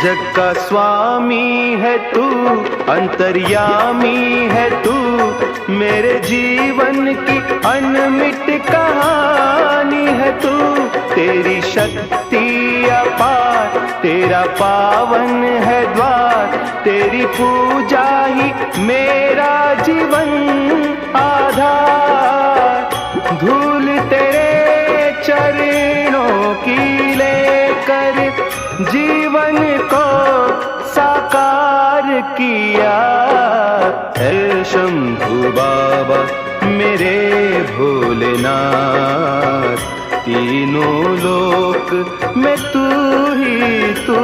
जग का स्वामी है तू, अंतर्यामी है तू, मेरे जीवन की अनमिट कहानी है तू। तेरी शक्ति अपार, तेरा पावन है द्वार, तेरी पूजा ही मेरा जीवन आधार। धूल तेरे चरणों की लेकर जीवन को साकार किया है शंभु बाबा मेरे भोलेनाथ। तीनों लोक में तू ही तू।